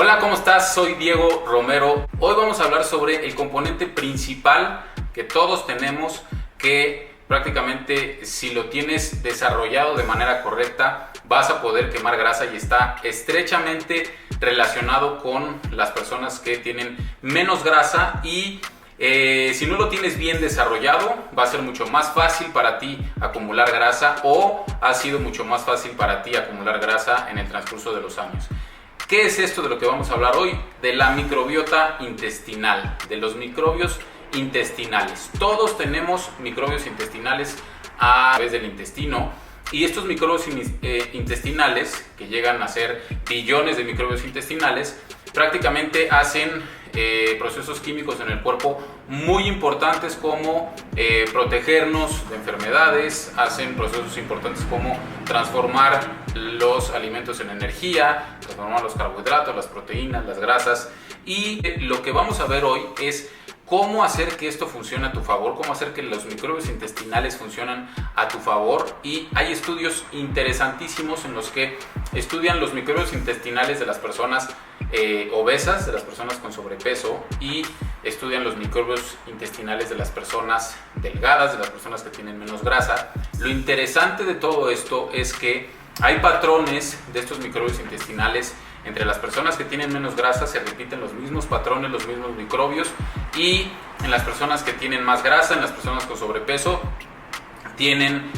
Hola, ¿cómo estás? Soy Diego Romero. Hoy vamos a hablar sobre el componente principal que todos tenemos, que prácticamente si lo tienes desarrollado de manera correcta vas a poder quemar grasa, y está estrechamente relacionado con las personas que tienen menos grasa. Y si no lo tienes bien desarrollado, va a ser mucho más fácil para ti acumular grasa, o ha sido mucho más fácil para ti acumular grasa en el transcurso de los años. ¿Qué es esto de lo que vamos a hablar hoy? De la microbiota intestinal, de los microbios intestinales. Todos tenemos microbios intestinales a través del intestino, y estos microbios intestinales, que llegan a ser billones de microbios intestinales, prácticamente hacen procesos químicos en el cuerpo muy importantes, como protegernos de enfermedades. Hacen procesos importantes como transformar los alimentos en energía, transformar los carbohidratos, las proteínas, las grasas. Y lo que vamos a ver hoy es cómo hacer que esto funcione a tu favor, cómo hacer que los microbios intestinales funcionen a tu favor. Y hay estudios interesantísimos en los que estudian los microbios intestinales de las personas obesas, de las personas con sobrepeso, y estudian los microbios intestinales de las personas delgadas, de las personas que tienen menos grasa. Lo interesante de todo esto es que hay patrones de estos microbios intestinales. Entre las personas que tienen menos grasa se repiten los mismos patrones, los mismos microbios, y en las personas que tienen más grasa, en las personas con sobrepeso, tienen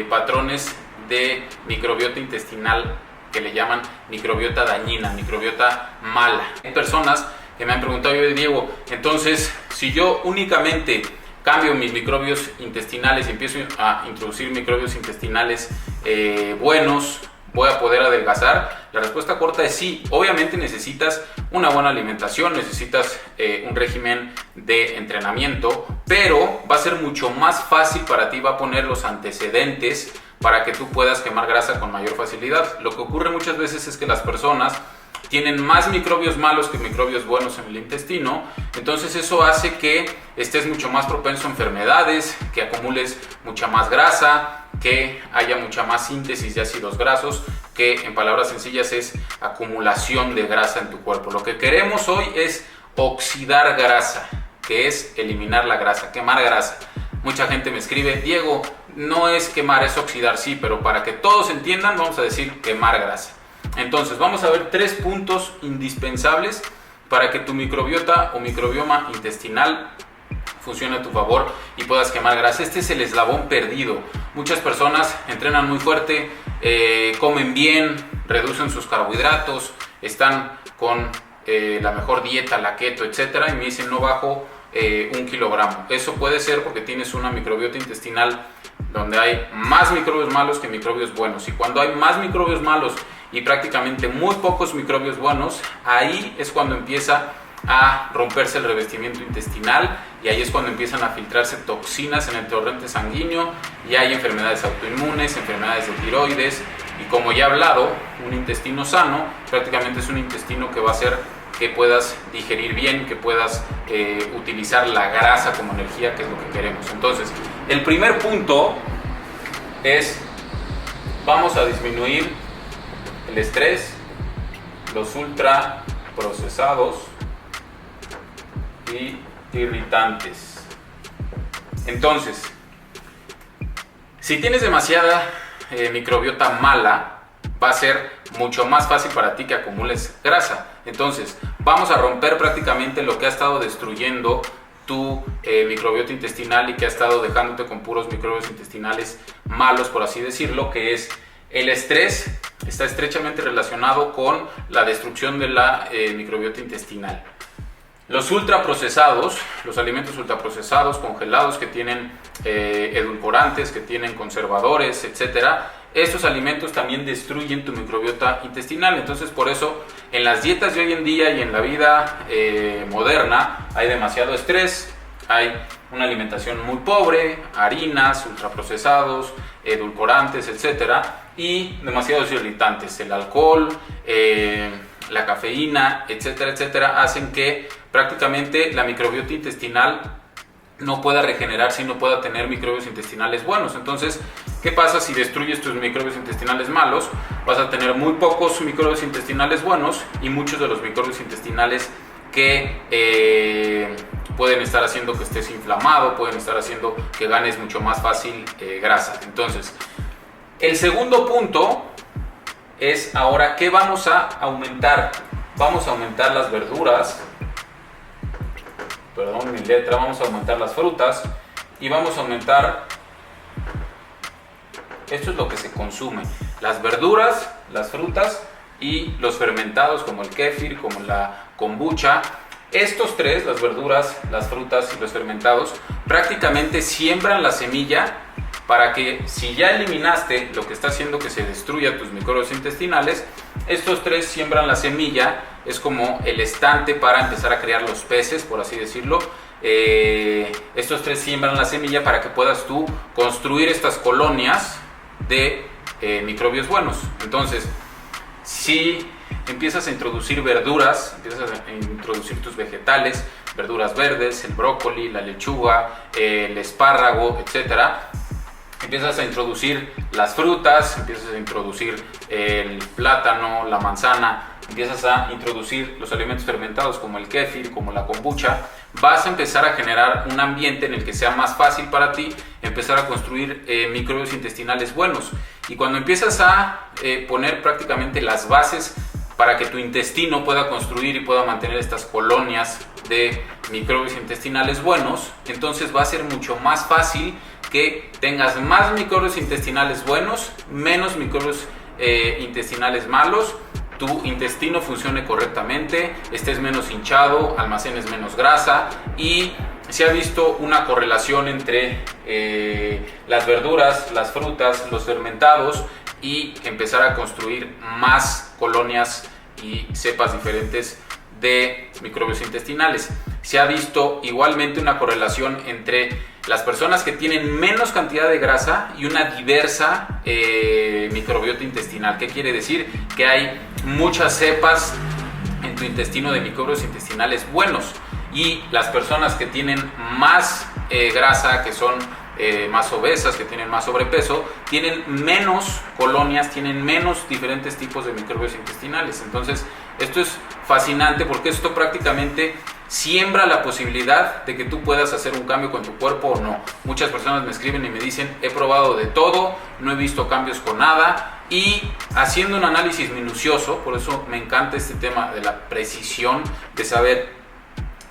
patrones de microbiota intestinal que le llaman microbiota dañina, microbiota mala. Hay personas que me han preguntado: Diego, entonces si yo únicamente cambio mis microbios intestinales y empiezo a introducir microbios intestinales buenos, ¿voy a poder adelgazar? La respuesta corta es sí. Obviamente necesitas una buena alimentación, necesitas un régimen de entrenamiento, pero va a ser mucho más fácil para ti, va a poner los antecedentes para que tú puedas quemar grasa con mayor facilidad. Lo que ocurre muchas veces es que las personas tienen más microbios malos que microbios buenos en el intestino. Entonces eso hace que estés mucho más propenso a enfermedades, que acumules mucha más grasa, que haya mucha más síntesis de ácidos grasos, que en palabras sencillas es acumulación de grasa en tu cuerpo. Lo que queremos hoy es oxidar grasa, que es eliminar la grasa, quemar grasa. Mucha gente me escribe: Diego, no es quemar, es oxidar. Sí, pero para que todos entiendan, vamos a decir quemar grasa. Entonces vamos a ver 3 puntos indispensables para que tu microbiota o microbioma intestinal funcione a tu favor y puedas quemar grasa. Este es el eslabón perdido. Muchas personas entrenan muy fuerte, comen bien, reducen sus carbohidratos, están con la mejor dieta, la keto, etc. Y me dicen: no bajo 1 kilogramo. Eso puede ser porque tienes una microbiota intestinal donde hay más microbios malos que microbios buenos. Y cuando hay más microbios malos y prácticamente muy pocos microbios buenos, ahí es cuando empieza a romperse el revestimiento intestinal, y ahí es cuando empiezan a filtrarse toxinas en el torrente sanguíneo, y hay enfermedades autoinmunes, enfermedades de tiroides. Y como ya he hablado, un intestino sano prácticamente es un intestino que va a hacer que puedas digerir bien, que puedas utilizar la grasa como energía, que es lo que queremos. Entonces, el primer punto es: vamos a disminuir el estrés, los ultraprocesados y irritantes. Entonces, si tienes demasiada microbiota mala, va a ser mucho más fácil para ti que acumules grasa. Entonces, vamos a romper prácticamente lo que ha estado destruyendo tu microbiota intestinal y que ha estado dejándote con puros microbios intestinales malos, por así decirlo, que es el estrés. Está estrechamente relacionado con la destrucción de la microbiota intestinal. Los ultraprocesados, los alimentos ultraprocesados, congelados, que tienen edulcorantes, que tienen conservadores, etcétera, estos alimentos también destruyen tu microbiota intestinal. Entonces, por eso en las dietas de hoy en día y en la vida moderna hay demasiado estrés, hay una alimentación muy pobre, harinas, ultraprocesados, edulcorantes, etcétera, y demasiados irritantes. El alcohol, la cafeína, etcétera, etcétera, hacen que prácticamente la microbiota intestinal no pueda regenerarse y no pueda tener microbios intestinales buenos. Entonces, ¿qué pasa si destruyes tus microbios intestinales malos? Vas a tener muy pocos microbios intestinales buenos y muchos de los microbios intestinales que pueden estar haciendo que estés inflamado, pueden estar haciendo que ganes mucho más fácil grasa. Entonces, el segundo punto es ahora, ¿qué vamos a aumentar? Vamos a aumentar las verduras, perdón mi letra, vamos a aumentar las frutas y vamos a aumentar, esto es lo que se consume, las verduras, las frutas y los fermentados como el kéfir, como la kombucha. Estos tres, las verduras, las frutas y los fermentados, prácticamente siembran la semilla para que, si ya eliminaste lo que está haciendo que se destruya tus microbios intestinales, estos tres siembran la semilla. Es como el estante para empezar a crear los peces, por así decirlo. Estos tres siembran la semilla para que puedas tú construir estas colonias de microbios buenos. Entonces, si empiezas a introducir verduras, empiezas a introducir tus vegetales, verduras verdes, el brócoli, la lechuga, el espárrago, etcétera. Empiezas a introducir las frutas, empiezas a introducir el plátano, la manzana, empiezas a introducir los alimentos fermentados como el kéfir, como la kombucha. Vas a empezar a generar un ambiente en el que sea más fácil para ti empezar a construir microbios intestinales buenos. Y cuando empiezas a poner prácticamente las bases para que tu intestino pueda construir y pueda mantener estas colonias de microbios intestinales buenos, entonces va a ser mucho más fácil que tengas más microbios intestinales buenos, menos microbios intestinales malos, tu intestino funcione correctamente, estés menos hinchado, almacenes menos grasa. Y se ha visto una correlación entre las verduras, las frutas, los fermentados y empezar a construir más colonias y cepas diferentes de microbios intestinales. Se ha visto igualmente una correlación entre las personas que tienen menos cantidad de grasa y una diversa microbiota intestinal. ¿Qué quiere decir? Que hay muchas cepas en tu intestino de microbios intestinales buenos, y las personas que tienen más grasa, que son más obesas, que tienen más sobrepeso, tienen menos colonias, tienen menos diferentes tipos de microbios intestinales. Entonces, esto es fascinante porque esto prácticamente siembra la posibilidad de que tú puedas hacer un cambio con tu cuerpo o no. Muchas personas me escriben y me dicen: he probado de todo, no he visto cambios con nada. Y haciendo un análisis minucioso, por eso me encanta este tema de la precisión, de saber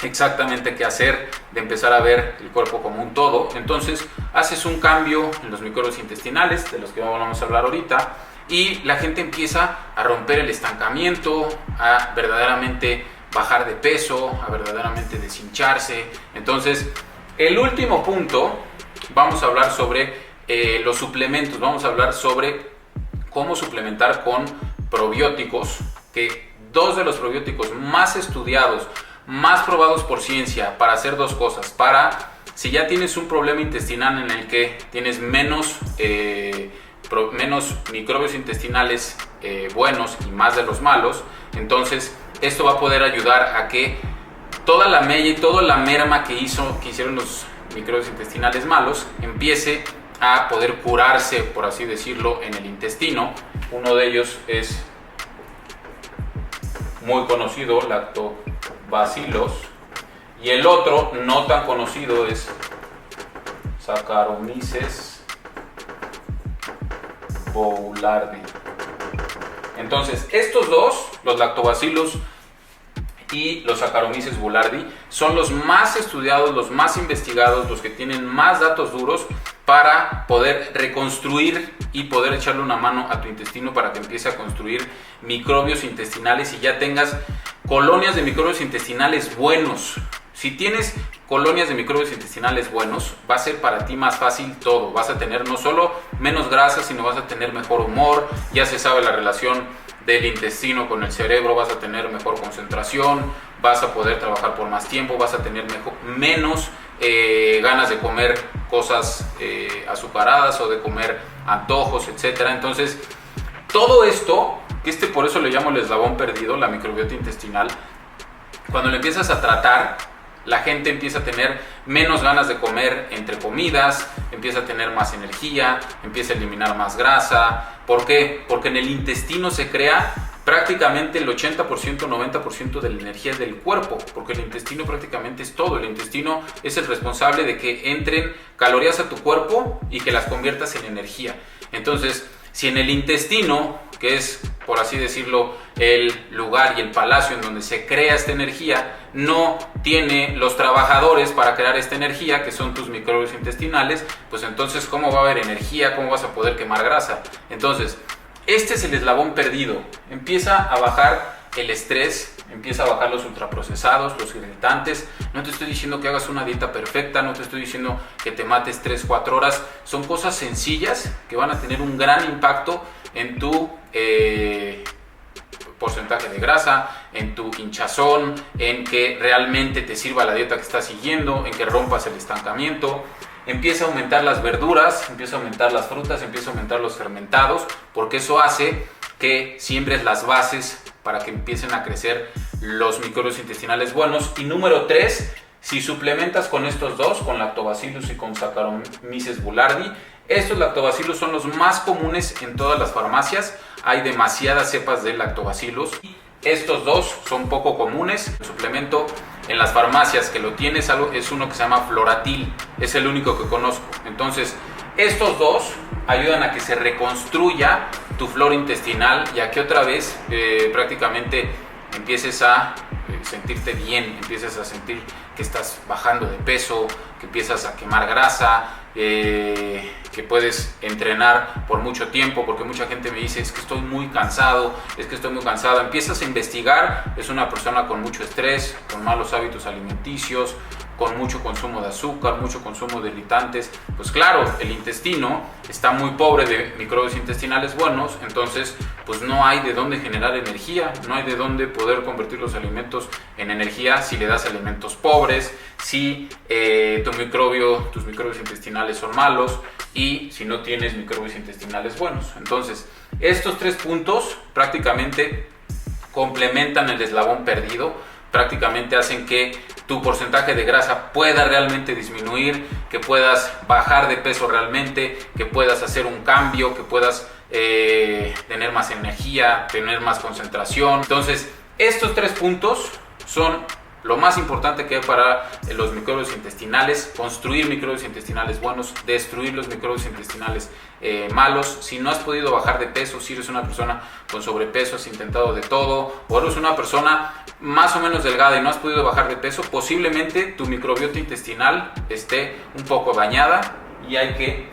exactamente qué hacer, de empezar a ver el cuerpo como un todo. Entonces haces un cambio en los microbios intestinales, de los que vamos a hablar ahorita, y la gente empieza a romper el estancamiento, a verdaderamente bajar de peso, a verdaderamente deshincharse. Entonces, el último punto, vamos a hablar sobre los suplementos. Vamos a hablar sobre cómo suplementar con probióticos, que dos de los probióticos más estudiados, más probados por ciencia para hacer dos cosas: para, si ya tienes un problema intestinal en el que tienes menos microbios intestinales buenos y más de los malos, entonces esto va a poder ayudar a que toda la mella y toda la merma que hicieron los microbios intestinales malos empiece a poder curarse, por así decirlo, en el intestino. Uno de ellos es muy conocido, Lactobacillus, y el otro no tan conocido es Saccharomyces boulardii. Entonces, estos dos, los Lactobacillus y los Saccharomyces boulardii, son los más estudiados, los más investigados, los que tienen más datos duros para poder reconstruir y poder echarle una mano a tu intestino para que empiece a construir microbios intestinales y ya tengas colonias de microbios intestinales buenos. Si tienes colonias de microbios intestinales buenos, va a ser para ti más fácil todo. Vas a tener no solo menos grasa, sino vas a tener mejor humor. Ya se sabe la relación del intestino con el cerebro, vas a tener mejor concentración, vas a poder trabajar por más tiempo, vas a tener menos ganas de comer cosas azucaradas o de comer antojos, etc. Entonces, todo esto, que por eso le llamo el eslabón perdido, la microbiota intestinal, cuando lo empiezas a tratar, La gente empieza a tener menos ganas de comer entre comidas, empieza a tener más energía, empieza a eliminar más grasa. ¿Por qué? Porque en el intestino se crea prácticamente el 80%, 90% de la energía del cuerpo, porque el intestino prácticamente es todo. El intestino es el responsable de que entren calorías a tu cuerpo y que las conviertas en energía. Entonces, si en el intestino, que es, por así decirlo, el lugar y el palacio en donde se crea esta energía, no tiene los trabajadores para crear esta energía, que son tus microbios intestinales, pues entonces, ¿cómo va a haber energía? ¿Cómo vas a poder quemar grasa? Entonces, este es el eslabón perdido. Empieza a bajar el estrés, empieza a bajar los ultraprocesados, los irritantes. No te estoy diciendo que hagas una dieta perfecta, no te estoy diciendo que te mates 3-4 horas. Son cosas sencillas que van a tener un gran impacto en tu porcentaje de grasa, en tu hinchazón, en que realmente te sirva la dieta que estás siguiendo, en que rompas el estancamiento. Empieza a aumentar las verduras, empieza a aumentar las frutas, empieza a aumentar los fermentados, porque eso hace que siembres las bases para que empiecen a crecer los microbios intestinales buenos. Y número 3, si suplementas con estos dos, con Lactobacillus y con Saccharomyces boulardii, estos lactobacillus son los más comunes en todas las farmacias. Hay demasiadas cepas de lactobacillus. Estos dos son poco comunes. El suplemento en las farmacias que lo tienes es uno que se llama Floratil. Es el único que conozco. Entonces, estos dos ayudan a que se reconstruya tu flora intestinal y a que otra vez prácticamente empieces a sentirte bien, empieces a sentir que estás bajando de peso, que empiezas a quemar grasa, que puedes entrenar por mucho tiempo, porque mucha gente me dice, es que estoy muy cansado, es que estoy muy cansada. Empiezas a investigar, es una persona con mucho estrés, con malos hábitos alimenticios, con mucho consumo de azúcar, mucho consumo de irritantes. Pues claro, el intestino está muy pobre de microbios intestinales buenos, entonces pues no hay de dónde generar energía, no hay de dónde poder convertir los alimentos en energía si le das alimentos pobres, si tus microbios intestinales son malos y si no tienes microbios intestinales buenos. Entonces, estos 3 puntos prácticamente complementan el eslabón perdido, prácticamente hacen que tu porcentaje de grasa pueda realmente disminuir, que puedas bajar de peso realmente, que puedas hacer un cambio, que puedas tener más energía, tener más concentración. Entonces, estos 3 puntos son lo más importante que hay para los microbios intestinales: construir microbios intestinales buenos, destruir los microbios intestinales malos. Si no has podido bajar de peso, si eres una persona con sobrepeso, has intentado de todo, o eres una persona más o menos delgada y no has podido bajar de peso, posiblemente tu microbiota intestinal esté un poco dañada y hay que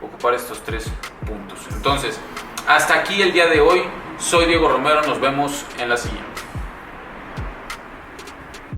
ocupar estos 3 puntos. Entonces, hasta aquí el día de hoy. Soy Diego Romero, nos vemos en la siguiente.